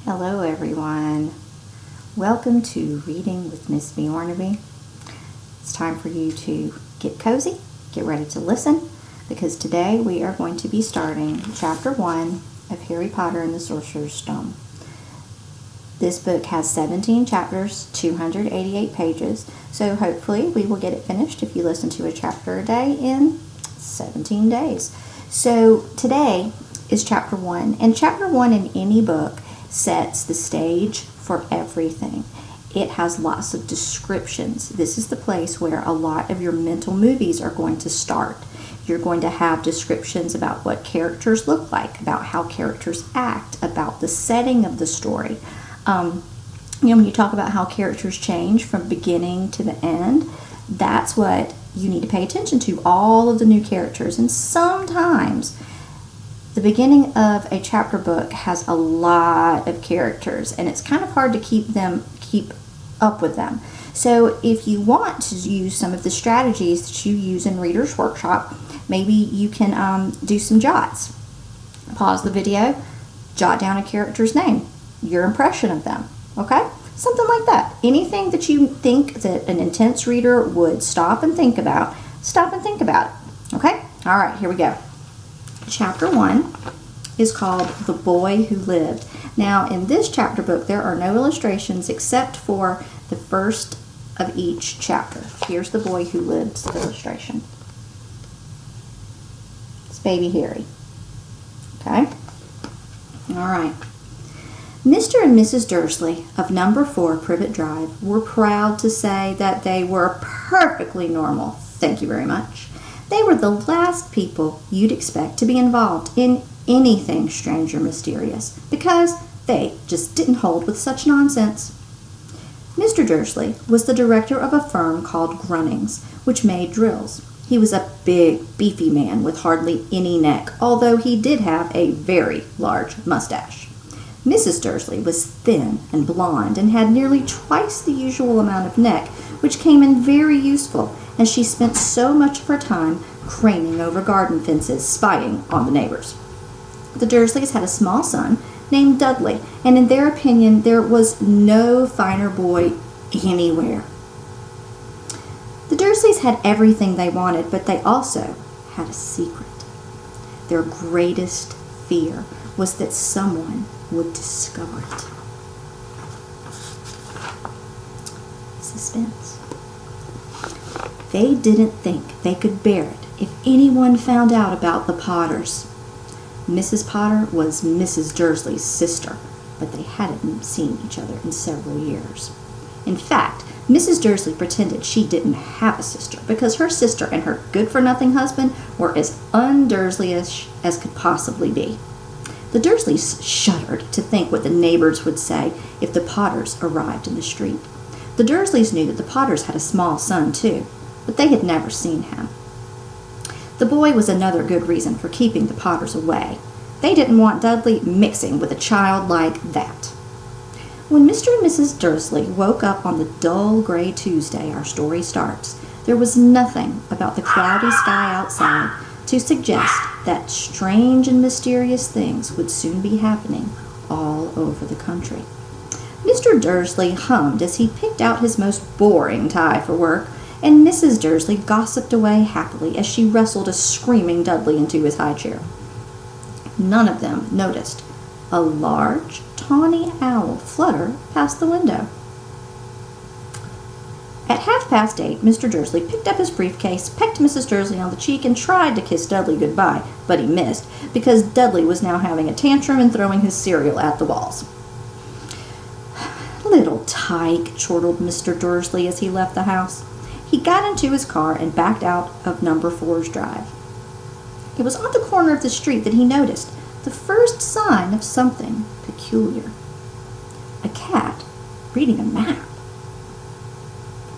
Hello everyone. Welcome to Reading with Miss Bjornaby. It's time for you to get cozy, get ready to listen, because today we are going to be starting Chapter 1 of Harry Potter and the Sorcerer's Stone. This book has 17 chapters, 288 pages, so hopefully we will get it finished if you listen to a chapter a day in 17 days. So today is Chapter 1, and Chapter 1 in any book sets the stage for everything. It has lots of descriptions. This is the place where a lot of your mental movies are going to start. You're going to have descriptions about what characters look like, about how characters act, about the setting of the story. When you talk about how characters change from beginning to the end, that's what you need to pay attention to, all of the new characters. And sometimes the beginning of a chapter book has a lot of characters, and it's kind of hard to keep up with them. So if you want to use some of the strategies that you use in Reader's Workshop, maybe you can do some jots. Pause the video, jot down a character's name, your impression of them, okay? Something like that. Anything that you think that an intense reader would stop and think about it, okay? All right, here we go. Chapter 1 is called The Boy Who Lived. Now, in this chapter book, there are no illustrations except for the first of each chapter. Here's The Boy Who Lived illustration. It's baby Harry. Okay? All right. Mr. and Mrs. Dursley of number 4 Privet Drive were proud to say that they were perfectly normal. Thank you very much. They were the last people you'd expect to be involved in anything strange or mysterious, because they just didn't hold with such nonsense. Mr. Dursley was the director of a firm called Grunnings, which made drills. He was a big, beefy man with hardly any neck, although he did have a very large mustache. Mrs. Dursley was thin and blonde and had nearly twice the usual amount of neck, which came in very useful, as she spent so much of her time craning over garden fences, spying on the neighbors. The Dursleys had a small son named Dudley, and in their opinion, there was no finer boy anywhere. The Dursleys had everything they wanted, but they also had a secret. Their greatest fear was that someone would discover it. Suspense. They didn't think they could bear it if anyone found out about the Potters. Mrs. Potter was Mrs. Dursley's sister, but they hadn't seen each other in several years. In fact, Mrs. Dursley pretended she didn't have a sister, because her sister and her good-for-nothing husband were as un-Dursley-ish as could possibly be. The Dursleys shuddered to think what the neighbors would say if the Potters arrived in the street. The Dursleys knew that the Potters had a small son, too, but they had never seen him. The boy was another good reason for keeping the Potters away. They didn't want Dudley mixing with a child like that. When Mr. and Mrs. Dursley woke up on the dull gray Tuesday our story starts, there was nothing about the cloudy sky outside to suggest that strange and mysterious things would soon be happening all over the country. Mr. Dursley hummed as he picked out his most boring tie for work, and Mrs. Dursley gossiped away happily as she wrestled a screaming Dudley into his high chair. None of them noticed a large, tawny owl flutter past the window. At 8:30, Mr. Dursley picked up his briefcase, pecked Mrs. Dursley on the cheek, and tried to kiss Dudley goodbye, but he missed, because Dudley was now having a tantrum and throwing his cereal at the walls. "Little tyke," chortled Mr. Dursley as he left the house. He got into his car and backed out of number 4's drive. It was on the corner of the street that he noticed the first sign of something peculiar. A cat reading a map.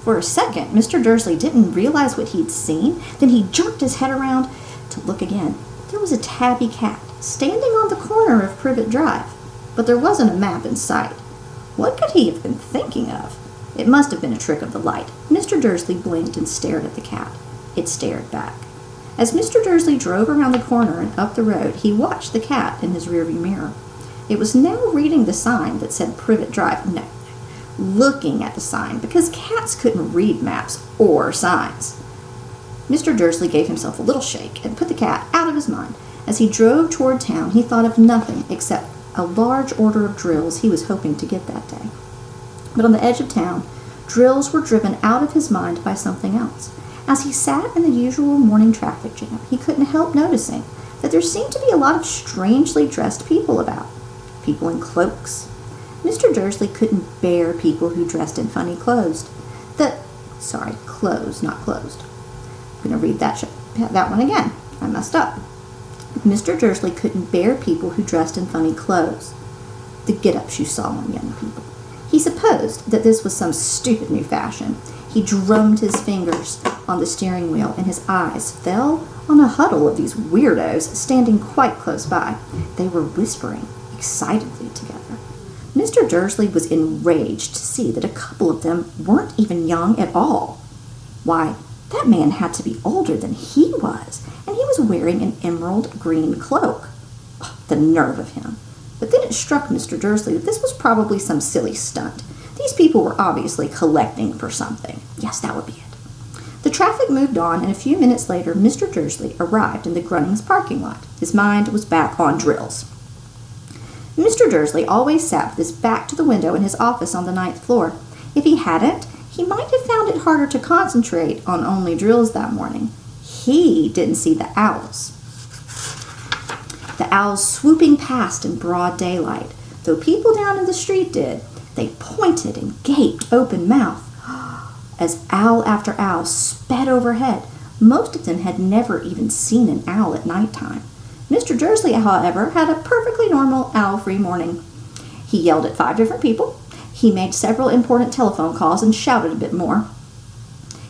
For a second, Mr. Dursley didn't realize what he'd seen. Then he jerked his head around to look again. There was a tabby cat standing on the corner of Privet Drive, but there wasn't a map in sight. What could he have been thinking of? It must have been a trick of the light. Mr. Dursley blinked and stared at the cat. It stared back. As Mr. Dursley drove around the corner and up the road, he watched the cat in his rearview mirror. It was now reading the sign that said Privet Drive. No, looking at the sign, because cats couldn't read maps or signs. Mr. Dursley gave himself a little shake and put the cat out of his mind. As he drove toward town, he thought of nothing except a large order of drills he was hoping to get that day. But on the edge of town, drills were driven out of his mind by something else. As he sat in the usual morning traffic jam, he couldn't help noticing that there seemed to be a lot of strangely dressed people about. People in cloaks. Mr. Dursley couldn't bear people who dressed in funny clothes. Clothes, not closed. I'm going to read that one again. I messed up. Mr. Dursley couldn't bear people who dressed in funny clothes. The get-ups you saw on young people. He supposed that this was some stupid new fashion. He drummed his fingers on the steering wheel, and his eyes fell on a huddle of these weirdos standing quite close by. They were whispering excitedly together. Mr. Dursley was enraged to see that a couple of them weren't even young at all. Why, that man had to be older than he was, and he was wearing an emerald green cloak. Oh, the nerve of him. But then it struck Mr. Dursley that this was probably some silly stunt. These people were obviously collecting for something. Yes, that would be it. The traffic moved on, and a few minutes later, Mr. Dursley arrived in the Grunnings parking lot. His mind was back on drills. Mr. Dursley always sat with his back to the window in his office on the 9th floor. If he hadn't, he might have found it harder to concentrate on only drills that morning. He didn't see the owls. The owls swooping past in broad daylight. Though people down in the street did, they pointed and gaped open-mouthed as owl after owl sped overhead. Most of them had never even seen an owl at nighttime. Mr. Dursley, however, had a perfectly normal owl-free morning. He yelled at 5 different people. He made several important telephone calls and shouted a bit more.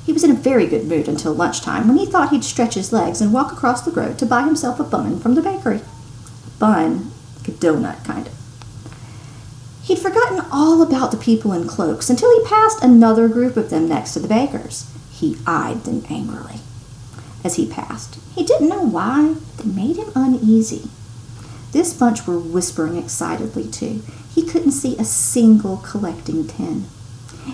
He was in a very good mood until lunchtime, when he thought he'd stretch his legs and walk across the road to buy himself a bun from the bakery. Bun, like a donut, kind of. He'd forgotten all about the people in cloaks until he passed another group of them next to the baker's. He eyed them angrily. As he passed, he didn't know why, they made him uneasy. This bunch were whispering excitedly, too. He couldn't see a single collecting tin.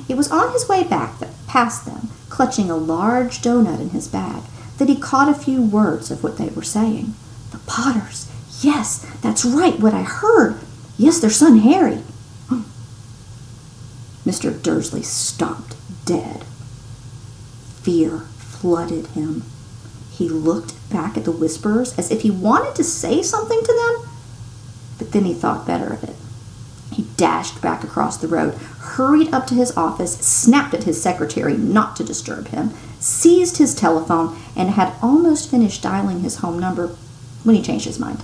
It was on his way back past them, clutching a large donut in his bag, that he caught a few words of what they were saying. The Potters. Yes, that's right, what I heard. Yes, their son Harry. Mr. Dursley stopped dead. Fear flooded him. He looked back at the whisperers as if he wanted to say something to them, but then he thought better of it. He dashed back across the road, hurried up to his office, snapped at his secretary not to disturb him, seized his telephone, and had almost finished dialing his home number when he changed his mind.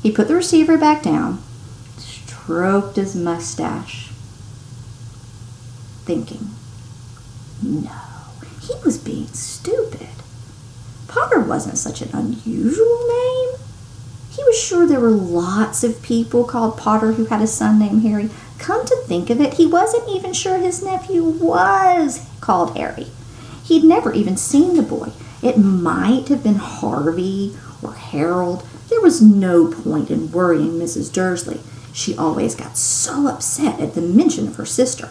He put the receiver back down, stroked his mustache, thinking, no, he was being stupid. Potter wasn't such an unusual name. He was sure there were lots of people called Potter who had a son named Harry. Come to think of it, he wasn't even sure his nephew was called Harry. He'd never even seen the boy. It might have been Harvey or Harold. There was no point in worrying Mrs. Dursley. She always got so upset at the mention of her sister.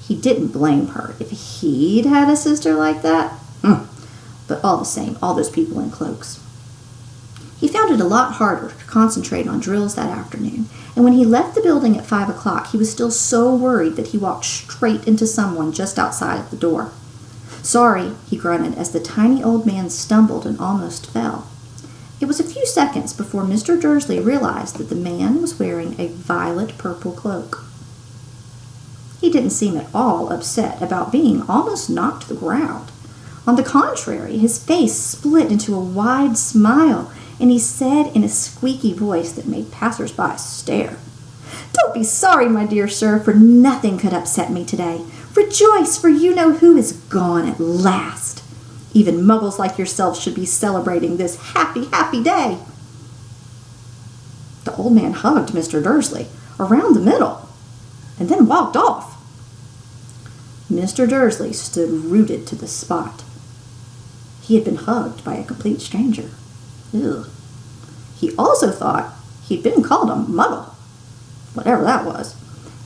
He didn't blame her if he'd had a sister like that. But all the same, all those people in cloaks. He found it a lot harder to concentrate on drills that afternoon, and when he left the building at 5 o'clock, he was still so worried that he walked straight into someone just outside of the door. Sorry, he grunted as the tiny old man stumbled and almost fell. It was a few seconds before Mr. Dursley realized that the man was wearing a violet-purple cloak. He didn't seem at all upset about being almost knocked to the ground. On the contrary, his face split into a wide smile, and he said in a squeaky voice that made passers-by stare, "Don't be sorry, my dear sir, for nothing could upset me today. Rejoice, for you know who is gone at last. Even muggles like yourself should be celebrating this happy, happy day." The old man hugged Mr. Dursley around the middle and then walked off. Mr. Dursley stood rooted to the spot. He had been hugged by a complete stranger. Ugh. He also thought he'd been called a muggle. whatever that was.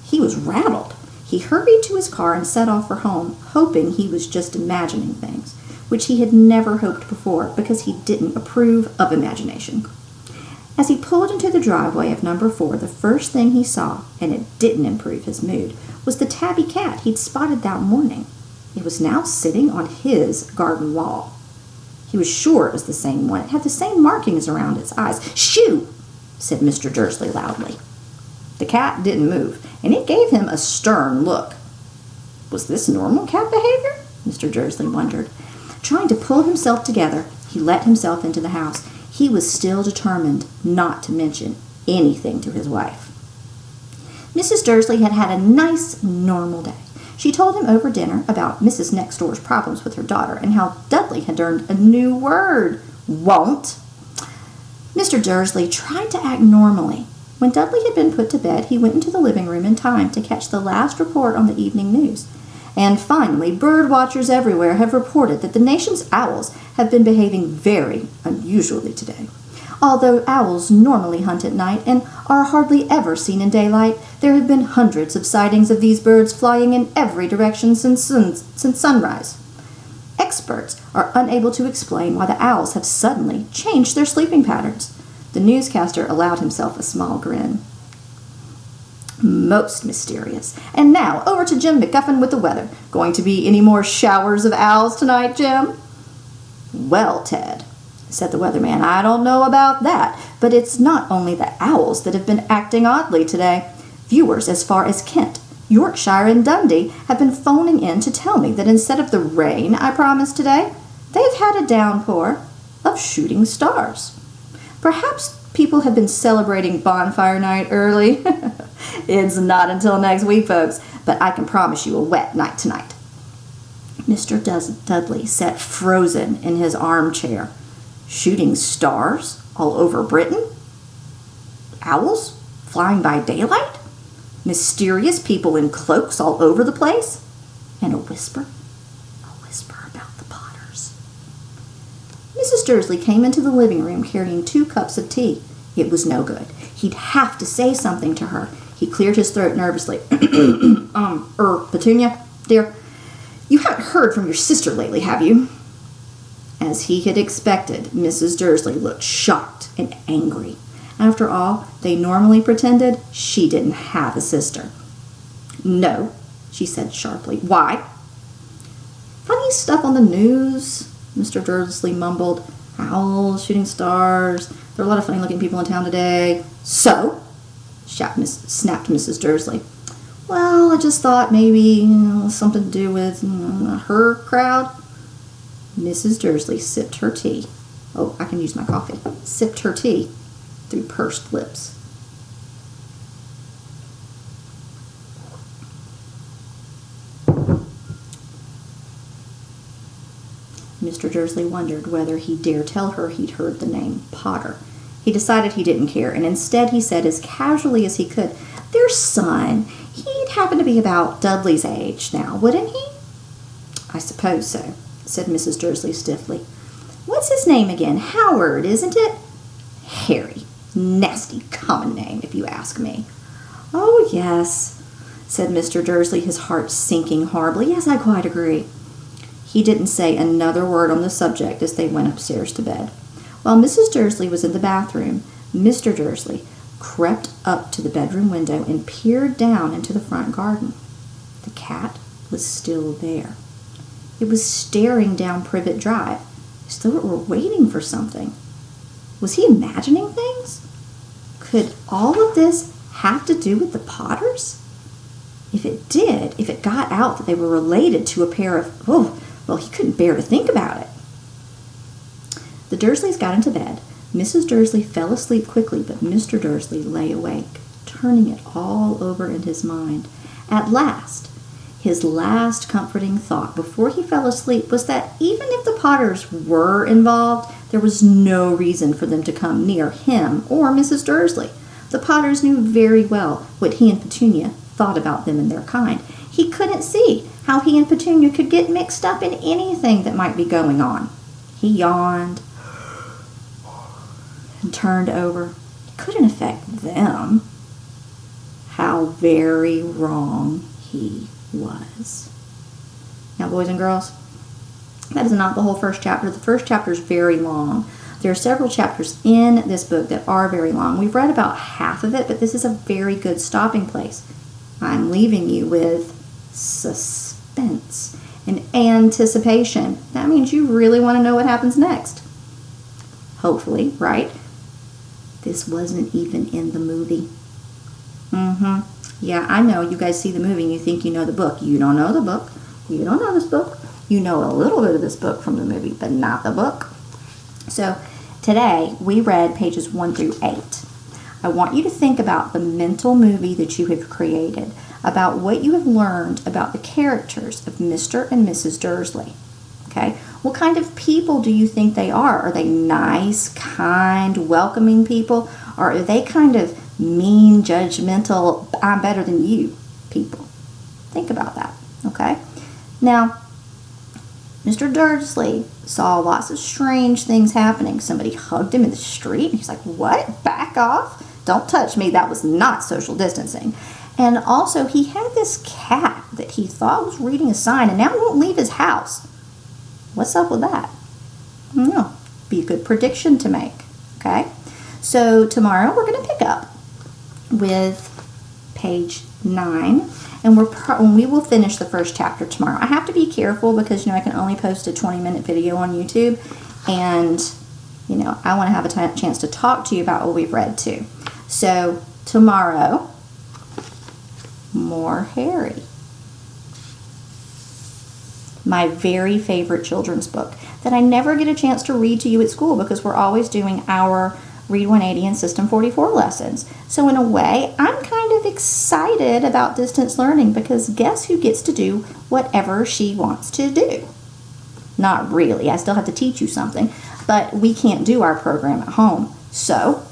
He was rattled. He hurried to his car and set off for home, hoping he was just imagining things, which he had never hoped before because he didn't approve of imagination. As he pulled into the driveway of number 4, the first thing he saw, and it didn't improve his mood, was the tabby cat he'd spotted that morning. It was now sitting on his garden wall. He was sure it was the same one. It had the same markings around its eyes. "Shoo!" said Mr. Dursley loudly. The cat didn't move, and it gave him a stern look. Was this normal cat behavior? Mr. Dursley wondered. Trying to pull himself together, he let himself into the house. He was still determined not to mention anything to his wife. Mrs. Dursley had had a nice, normal day. She told him over dinner about Mrs. Next Door's problems with her daughter and how Dudley had learned a new word, won't. Mr. Dursley tried to act normally. When Dudley had been put to bed, he went into the living room in time to catch the last report on the evening news. And finally, bird watchers everywhere have reported that the nation's owls have been behaving very unusually today. Although owls normally hunt at night and are hardly ever seen in daylight, there have been hundreds of sightings of these birds flying in every direction since sunrise. Experts are unable to explain why the owls have suddenly changed their sleeping patterns. The newscaster allowed himself a small grin. Most mysterious. And now, over to Jim McGuffin with the weather. Going to be any more showers of owls tonight, Jim? Well, Ted, said the weatherman, I don't know about that, but it's not only the owls that have been acting oddly today. Viewers as far as Kent, Yorkshire, and Dundee have been phoning in to tell me that instead of the rain I promised today, they've had a downpour of shooting stars. Perhaps people have been celebrating bonfire night early. It's not until next week, folks, but I can promise you a wet night tonight. Mr. Dudley sat frozen in his armchair. Shooting stars all over Britain? Owls flying by daylight? Mysterious people in cloaks all over the place? And a whisper about the Potters. Mrs. Dursley came into the living room carrying 2 cups of tea. It was no good. He'd have to say something to her. He cleared his throat nervously. Petunia, dear, you haven't heard from your sister lately, have you? As he had expected, Mrs. Dursley looked shocked and angry. After all, they normally pretended she didn't have a sister. No, she said sharply. Why? Funny stuff on the news, Mr. Dursley mumbled. Owls, shooting stars. There are a lot of funny-looking people in town today. So? Snapped Mrs. Dursley. Well, I just thought maybe something to do with her crowd. Mrs. Dursley sipped her tea. Oh, I can use my coffee. Sipped her tea through pursed lips. Mr. Dursley wondered whether he dare tell her he'd heard the name Potter. He decided he didn't care, and instead he said as casually as he could, their son, he'd happen to be about Dudley's age now, wouldn't he? I suppose so, said Mrs. Dursley stiffly. What's his name again? Howard, isn't it? Harry. Nasty common name, if you ask me. Oh, yes, said Mr. Dursley, his heart sinking horribly. Yes, I quite agree. He didn't say another word on the subject as they went upstairs to bed. While Mrs. Dursley was in the bathroom, Mr. Dursley crept up to the bedroom window and peered down into the front garden. The cat was still there. It was staring down Privet Drive, as though it were waiting for something. Was he imagining things? Could all of this have to do with the Potters? If it did, if it got out that they were related to a pair of... well, he couldn't bear to think about it. The Dursleys got into bed. Mrs. Dursley fell asleep quickly, but Mr. Dursley lay awake, turning it all over in his mind. At last, his last comforting thought before he fell asleep was that even if the Potters were involved, there was no reason for them to come near him or Mrs. Dursley. The Potters knew very well what he and Petunia thought about them and their kind. He couldn't see how he and Petunia could get mixed up in anything that might be going on. He yawned and turned over. It couldn't affect them. how very wrong he was. Now, boys and girls, that is not the whole first chapter. The first chapter is very long. There are several chapters in this book that are very long. We've read about half of it, but this is a very good stopping place. I'm leaving you with suspense and anticipation. That means you really want to know what happens next. Hopefully, right? This wasn't even in the movie. Yeah, I know. You guys see the movie and you think you know the book. You don't know the book. You don't know this book. You know a little bit of this book from the movie, but not the book. So today we read pages 1 through 8. I want you to think about the mental movie that you have created, about what you have learned about the characters of Mr. and Mrs. Dursley. Okay? What kind of people do you think they are? Are they nice, kind, welcoming people? Or are they kind of mean, judgmental, I'm better than you people? Think about that. Okay? Now, Mr. Dursley saw lots of strange things happening. Somebody hugged him in the street. He's like, what? Back off. Don't touch me. That was not social distancing. And also, he had this cat that he thought was reading a sign, and now he won't leave his house. What's up with that? I don't know. Be a good prediction to make. Okay? So tomorrow we're going to pick up with page 9. And we will finish the first chapter tomorrow. I have to be careful because, I can only post a 20-minute video on YouTube. And, I want to have a chance to talk to you about what we've read too. So, tomorrow, more Harry. My very favorite children's book that I never get a chance to read to you at school because we're always doing our Read 180 and System 44 lessons. So in a way, I'm kind of excited about distance learning because guess who gets to do whatever she wants to do? Not really. I still have to teach you something, but we can't do our program at home. So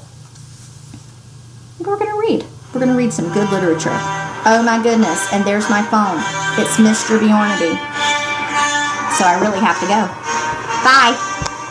we're going to read. We're going to read some good literature. Oh my goodness, and there's my phone. It's Mr. Bjornaby. So I really have to go. Bye.